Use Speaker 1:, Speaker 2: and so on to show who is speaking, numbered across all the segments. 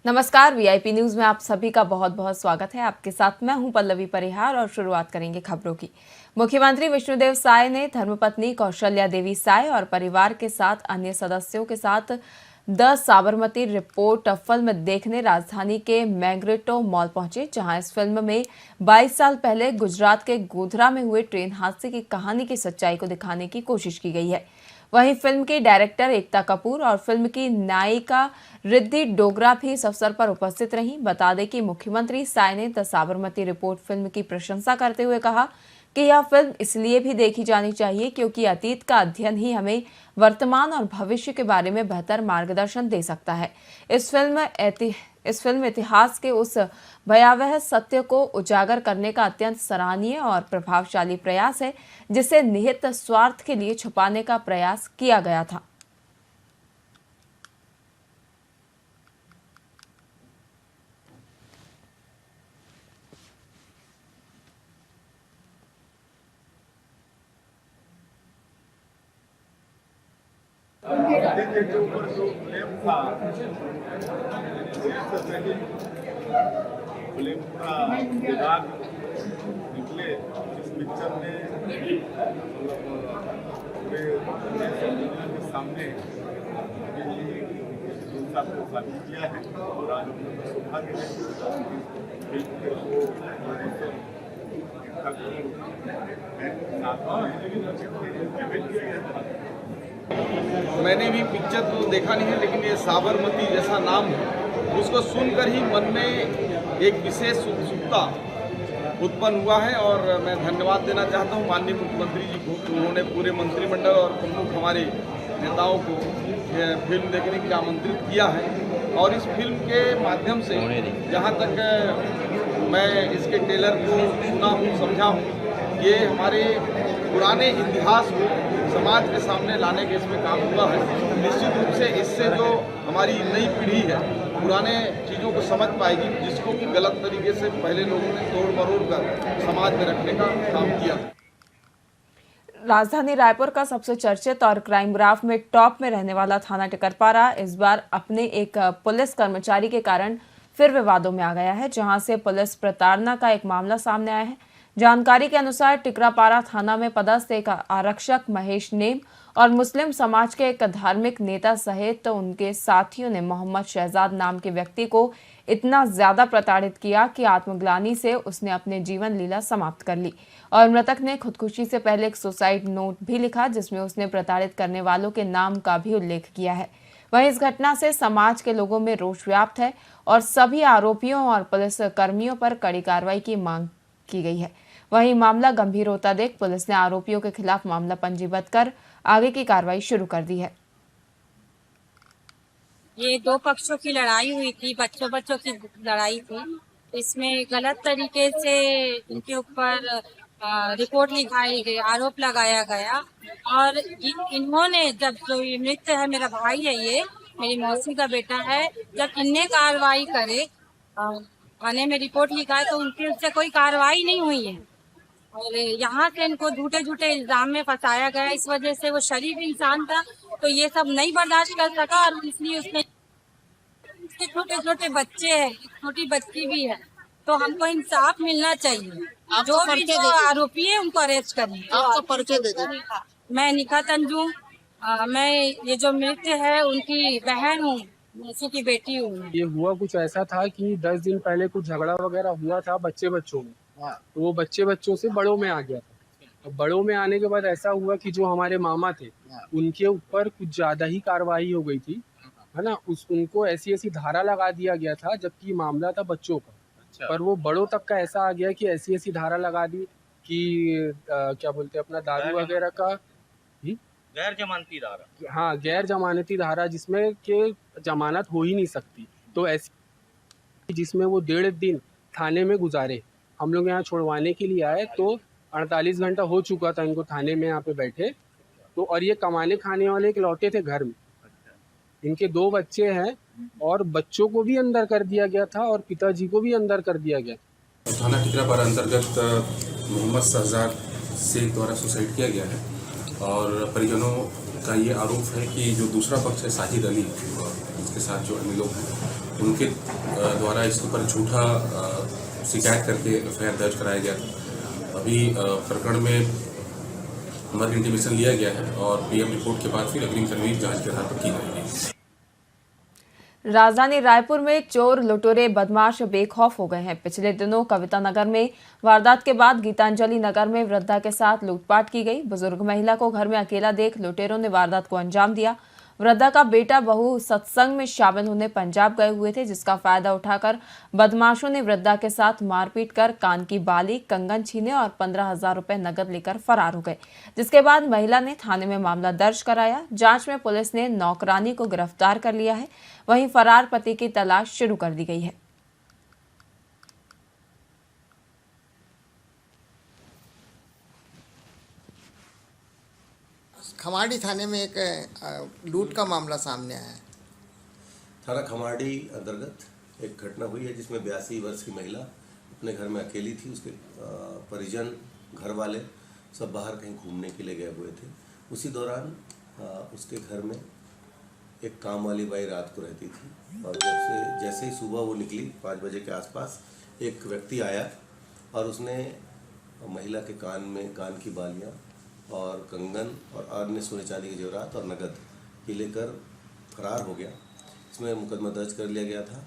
Speaker 1: नमस्कार। VIP news में आप सभी का बहुत बहुत स्वागत है। आपके साथ मैं हूं पल्लवी परिहार और शुरुआत करेंगे खबरों की। मुख्यमंत्री विष्णुदेव साय ने धर्मपत्नी कौशल्या देवी साय और परिवार के साथ अन्य सदस्यों के साथ द साबरमती रिपोर्ट फिल्म देखने राजधानी के मैग्नेटो मॉल पहुंचे, जहां इस फिल्म में 22 साल पहले गुजरात के गोधरा में हुए ट्रेन हादसे की कहानी की सच्चाई को दिखाने की कोशिश की गई है। वहीं फिल्म की डायरेक्टर एकता कपूर और फिल्म की नायिका रिद्धि डोगरा भी इस अवसर पर उपस्थित रहीं। बता दें कि मुख्यमंत्री साय ने द साबरमती रिपोर्ट फिल्म की प्रशंसा करते हुए कहा कि यह फिल्म इसलिए भी देखी जानी चाहिए क्योंकि अतीत का अध्ययन ही हमें वर्तमान और भविष्य के बारे में बेहतर मार्गदर्शन दे सकता है। इस फिल्म इतिहास के उस भयावह सत्य को उजागर करने का अत्यंत सराहनीय और प्रभावशाली प्रयास है जिसे निहित स्वार्थ के लिए छुपाने का प्रयास किया गया था।
Speaker 2: के ऊपर जो ब्लेम था, ब्लेम पूरा विभाग निकले इस पिक्चर में पूरे के सामने को साबित किया है। और आज सौभाग्य
Speaker 3: मैंने भी पिक्चर तो देखा नहीं है, लेकिन ये साबरमती जैसा नाम है उसको सुनकर ही मन में एक विशेष उत्सुकता उत्पन्न हुआ है। और मैं धन्यवाद देना चाहता हूँ माननीय मुख्यमंत्री जी को, उन्होंने पूरे मंत्रिमंडल और प्रमुख हमारे नेताओं को फिल्म देखने के लिए आमंत्रित किया है। और इस फिल्म के माध्यम से जहाँ तक मैं इसके ट्रेलर को सुना हूँ, समझा हूँ, ये हमारे पुराने इतिहास को समाज के सामने लाने के इसमें काम हुआ है। निश्चित रूप से इससे जो हमारी नई पीढ़ी है पुराने चीज़ों को समझ पाएगी, जिसको कि गलत तरीके से पहले लोगों ने तोड़ मरोड़ कर समाज में रखने का काम किया।
Speaker 1: राजधानी रायपुर का सबसे चर्चित और क्राइम ग्राफ में टॉप में रहने वाला थाना टिकरपारा इस बार अपने एक पुलिस कर्मचारी के कारण फिर विवादों में आ गया है, जहां से पुलिस प्रताड़ना का एक मामला सामने आया है। जानकारी के अनुसार टिकरापारा थाना में पदस्थ एक आरक्षक महेश नेम और मुस्लिम समाज के एक धार्मिक नेता सहित उनके साथियों ने मोहम्मद शहजाद नाम के व्यक्ति को इतना ज्यादा प्रताड़ित किया कि आत्मग्लानि से उसने अपने जीवन लीला समाप्त कर ली। और मृतक ने खुदकुशी से पहले एक सुसाइड नोट भी लिखा, जिसमें उसने प्रताड़ित करने वालों के नाम का भी उल्लेख किया है। वहीं इस घटना से समाज के लोगों में रोष व्याप्त है और सभी आरोपियों और पुलिस कर्मियों पर कड़ी कार्रवाई की मांग की गई है। वहीं मामला गंभीर होता देख पुलिस ने आरोपियों के खिलाफ मामला पंजीबद्ध कर आगे की कार्रवाई शुरू कर दी है।
Speaker 4: ये दो पक्षों की लड़ाई हुई थी, बच्चों की लड़ाई थी। इसमें गलत तरीके से इनके ऊपर रिपोर्ट लिखाई गई, आरोप लगाया गया। और इन्होंने जब जो मृत है, मेरा भाई है, ये मेरी मौसी का बेटा है, जब इनने कार्रवाई करे, थाने में रिपोर्ट लिखा तो उनकी उससे कोई कार्रवाई नहीं हुई है। और यहाँ से इनको झूठे इल्जाम में फंसाया गया। इस वजह से वो शरीफ इंसान था, तो ये सब नहीं बर्दाश्त कर सका और इसलिए उसने, छोटे बच्चे हैं, छोटी बच्ची भी है, तो हमको इंसाफ मिलना चाहिए। जो भी जो आरोपी है उनको अरेस्ट करनी।
Speaker 5: आपका परिचय दे दीजिए।
Speaker 4: मैं निका तंजू, मैं ये जो मृत है उनकी बहन हूँ, मौसी की बेटी हूँ।
Speaker 6: ये हुआ कुछ ऐसा था कि 10 दिन पहले कुछ झगड़ा वगैरह हुआ था बच्चों में, तो वो बच्चों से बड़ों में आ गया था। तो बड़ों में आने के बाद ऐसा हुआ कि जो हमारे मामा थे उनके ऊपर कुछ ज्यादा ही कार्रवाई हो गई थी, है ना। उनको ऐसी धारा लगा दिया गया था, जबकि मामला था बच्चों का। पर वो बड़ों तक का ऐसा आ गया कि ऐसी धारा लगा दी कि क्या बोलते हैं अपना दारू वगैरह का
Speaker 5: गैर जमानती धारा।
Speaker 6: हाँ, गैर जमानती धारा, जिसमें के जमानत हो ही नहीं सकती। तो ऐसी जिसमें वो 1.5 दिन थाने में गुजारे। हम लोग यहाँ छोड़वाने के लिए आए तो 48 घंटा हो चुका था इनको थाने में यहाँ पे बैठे। तो और ये कमाने खाने वाले एक लौटे थे घर में। इनके 2 बच्चे हैं और बच्चों को भी अंदर कर दिया गया था और पिताजी को भी अंदर कर दिया गया।
Speaker 7: थाना टिकरापारा अंतर्गत मोहम्मद शहजाद शेख द्वारा सुसाइड किया गया है और परिजनों का ये आरोप है कि जो दूसरा पक्ष है साहिद अली, उसके साथ जो अन्य लोग हैं, उनके द्वारा इसके ऊपर झूठा शिकायत करके एफआईआर दर्ज कराया गया था। अभी प्रकरण में हमारा इंटीमेशन लिया गया है और पीएम रिपोर्ट के बाद फिर अग्रिम कानूनी जांच के आधार पर की जाएगी।
Speaker 1: राजधानी रायपुर में चोर लुटेरे बदमाश बेखौफ हो गए हैं। पिछले दिनों कविता नगर में वारदात के बाद गीतांजलि नगर में वृद्धा के साथ लूटपाट की गई। बुजुर्ग महिला को घर में अकेला देख लुटेरों ने वारदात को अंजाम दिया। वृद्धा का बेटा बहू सत्संग में शामिल होने पंजाब गए हुए थे, जिसका फायदा उठाकर बदमाशों ने वृद्धा के साथ मारपीट कर कान की बाली, कंगन छीने और 15,000 रुपए नकद लेकर फरार हो गए। जिसके बाद महिला ने थाने में मामला दर्ज कराया। जांच में पुलिस ने नौकरानी को गिरफ्तार कर लिया है। वहीं फरार पति की तलाश शुरू कर दी गई है।
Speaker 5: खमाड़ी थाने में एक लूट का मामला सामने आया है।
Speaker 8: थाना खमाड़ी अंतर्गत एक घटना हुई है जिसमें 82 वर्ष की महिला अपने घर में अकेली थी। उसके परिजन, घर वाले सब बाहर कहीं घूमने के लिए गए हुए थे। उसी दौरान उसके घर में एक काम वाली बाई रात को रहती थी और जैसे ही सुबह वो निकली 5 बजे के आसपास एक व्यक्ति आया और उसने महिला के कान की बालियाँ और कंगन और अन्य सोने चांदी के जेवरात और नगद ये लेकर फरार हो गया। इसमें मुकदमा दर्ज कर लिया गया था।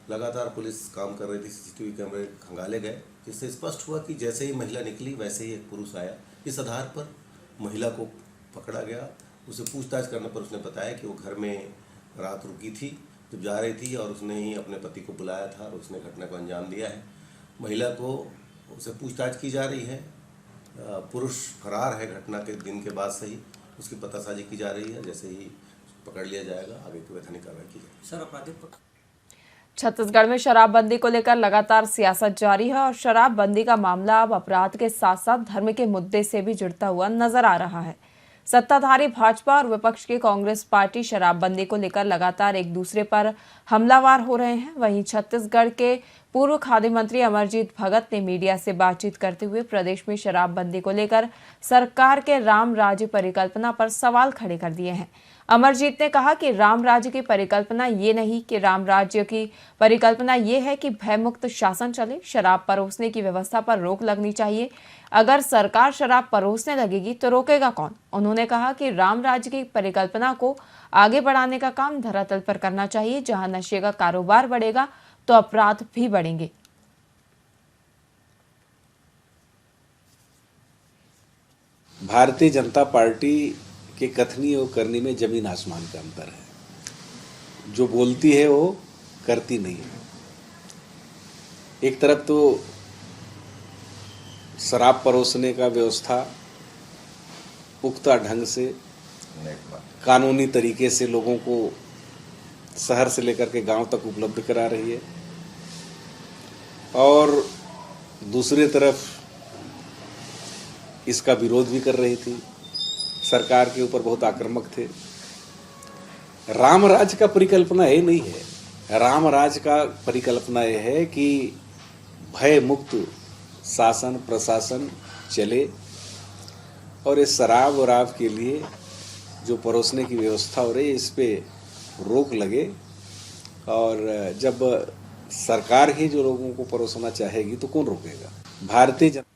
Speaker 8: लगातार पुलिस काम कर रही थी, सीसीटीवी कैमरे खंगाले गए, जिससे स्पष्ट हुआ कि जैसे ही महिला निकली वैसे ही एक पुरुष आया। इस आधार पर महिला को पकड़ा गया। उसे पूछताछ करने पर उसने बताया कि वो घर में रात रुकी थी, जब जा रही थी और उसने ही अपने पति को बुलाया था और उसने घटना को अंजाम दिया है। महिला को उसे पूछताछ की जा रही है। पुरुष फरार है घटना के दिन के बाद से ही, उसकी पतासाजी की जा रही है। जैसे ही पकड़ लिया जाएगा आगे की वैधानिक कार्रवाई की जाएगी।
Speaker 5: सर, आपराधिक
Speaker 1: छत्तीसगढ़ में शराबबंदी को लेकर लगातार सियासत जारी है और शराबबंदी का मामला अब अपराध के साथ साथ धर्म के मुद्दे से भी जुड़ता हुआ नजर आ रहा है। सत्ताधारी भाजपा और विपक्ष की कांग्रेस पार्टी शराबबंदी को लेकर लगातार एक दूसरे पर हमलावर हो रहे हैं। वहीं छत्तीसगढ़ के पूर्व खाद्य मंत्री अमरजीत भगत ने मीडिया से बातचीत करते हुए प्रदेश में शराबबंदी को लेकर सरकार के राम राज्य परिकल्पना पर सवाल खड़े कर दिए हैं। अमरजीत ने कहा कि राम राज्य की परिकल्पना ये नहीं कि राम राज्य की परिकल्पना ये है कि भयमुक्त शासन चले। शराब परोसने की व्यवस्था पर रोक लगनी चाहिए। अगर सरकार शराब परोसने लगेगी तो रोकेगा कौन? उन्होंने कहा कि राम राज्य की परिकल्पना को आगे बढ़ाने का काम धरातल पर करना चाहिए। जहां नशे का कारोबार बढ़ेगा तो अपराध भी बढ़ेंगे।
Speaker 9: भारतीय जनता पार्टी के कथनी और करनी में जमीन आसमान का अंतर है। जो बोलती है वो करती नहीं है। एक तरफ तो शराब परोसने का व्यवस्था पुख्ता ढंग से कानूनी तरीके से लोगों को शहर से लेकर के गांव तक उपलब्ध करा रही है, और दूसरी तरफ इसका विरोध भी कर रही थी, सरकार के ऊपर बहुत आक्रामक थे। राम राज्य का परिकल्पना ये नहीं है। राम राज्य का परिकल्पना यह है कि भय मुक्त शासन प्रशासन चले और इस शराब वराब के लिए जो परोसने की व्यवस्था हो रही है इस पे रोक लगे, और जब सरकार ही जो लोगों को परोसना चाहेगी तो कौन रोकेगा? भारतीय जनता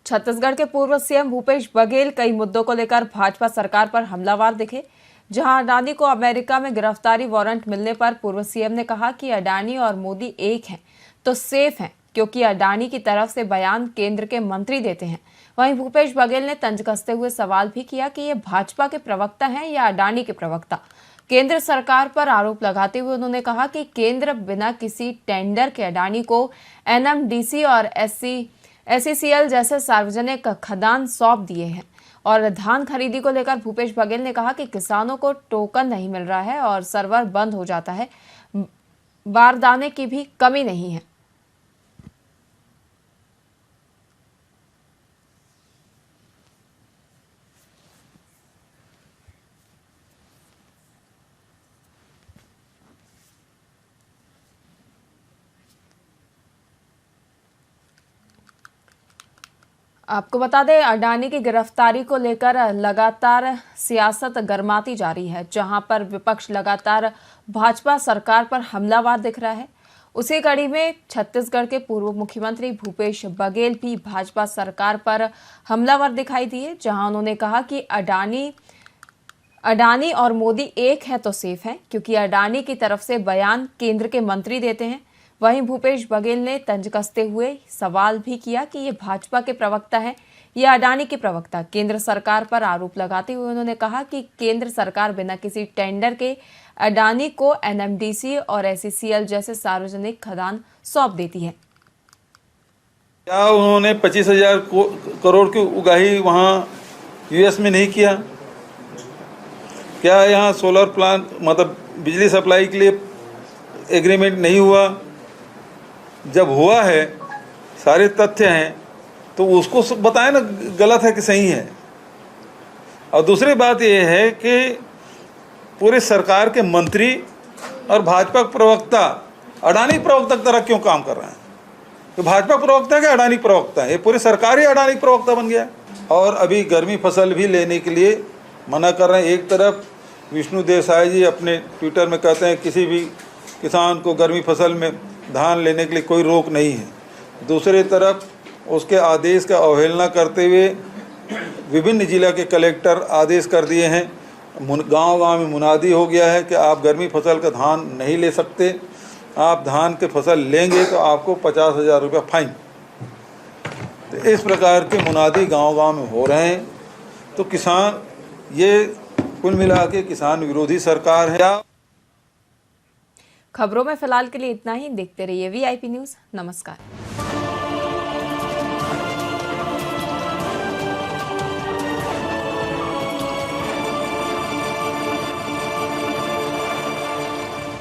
Speaker 1: छत्तीसगढ़ के पूर्व सीएम भूपेश बघेल कई मुद्दों को लेकर भाजपा सरकार पर हमलावर दिखे। जहां अडानी को अमेरिका में गिरफ्तारी वारंट मिलने पर पूर्व सीएम ने कहा कि अडानी और मोदी एक हैं तो सेफ हैं, क्योंकि अडानी की तरफ से बयान केंद्र के मंत्री देते हैं। वहीं भूपेश बघेल ने तंज कसते हुए सवाल भी किया कि ये भाजपा के प्रवक्ता हैं या अडानी के प्रवक्ता। केंद्र सरकार पर आरोप लगाते हुए उन्होंने कहा कि केंद्र बिना किसी टेंडर के अडानी को एनएमडीसी और एसईसीएल जैसे सार्वजनिक खदान सौंप दिए हैं। और धान खरीदी को लेकर भूपेश बघेल ने कहा कि किसानों को टोकन नहीं मिल रहा है और सर्वर बंद हो जाता है, बारदाने की भी कमी नहीं है। आपको बता दें, अडानी की गिरफ्तारी को लेकर लगातार सियासत गर्माती जा रही है, जहां पर विपक्ष लगातार भाजपा सरकार पर हमलावर दिख रहा है। उसी कड़ी में छत्तीसगढ़ के पूर्व मुख्यमंत्री भूपेश बघेल भी भाजपा सरकार पर हमलावर दिखाई दिए, जहां उन्होंने कहा कि अडानी और मोदी एक है तो सेफ है, क्योंकि अडानी की तरफ से बयान केंद्र के मंत्री देते हैं। वहीं भूपेश बघेल ने तंज कसते हुए सवाल भी किया कि ये भाजपा के प्रवक्ता हैं या अडानी के प्रवक्ता। केंद्र सरकार पर आरोप लगाते हुए उन्होंने कहा कि केंद्र सरकार बिना किसी टेंडर के अडानी को एनएमडीसी और एसईसीएल जैसे सार्वजनिक खदान सौंप देती है।
Speaker 10: क्या उन्होंने 25,000 करोड़ की उगाही वहाँ यूएस में नहीं किया? क्या यहाँ सोलर प्लांट मतलब बिजली सप्लाई के लिए एग्रीमेंट नहीं हुआ? जब हुआ है, सारे तथ्य हैं, तो उसको बताएं ना गलत है कि सही है। और दूसरी बात यह है कि पूरे सरकार के मंत्री और भाजपा प्रवक्ता अडानी प्रवक्ता की तरह क्यों काम कर रहे हैं? तो भाजपा प्रवक्ता क्या अडानी प्रवक्ता है? ये पूरी सरकार ही अडानी प्रवक्ता बन गया। और अभी गर्मी फसल भी लेने के लिए मना कर रहे हैं। एक तरफ विष्णुदेव साय जी अपने ट्विटर में कहते हैं किसी भी किसान को गर्मी फसल में धान लेने के लिए कोई रोक नहीं है। दूसरी तरफ उसके आदेश का अवहेलना करते हुए विभिन्न जिला के कलेक्टर आदेश कर दिए हैं। गांव-गांव में मुनादी हो गया है कि आप गर्मी फसल का धान नहीं ले सकते, आप धान के फसल लेंगे तो आपको 50,000 रुपये फाइन। तो इस प्रकार के मुनादी गांव-गांव में हो रहे हैं। तो किसान, ये कुल मिला के किसान विरोधी सरकार है।
Speaker 1: खबरों में फिलहाल के लिए इतना ही। देखते रहिए VIP न्यूज़। नमस्कार।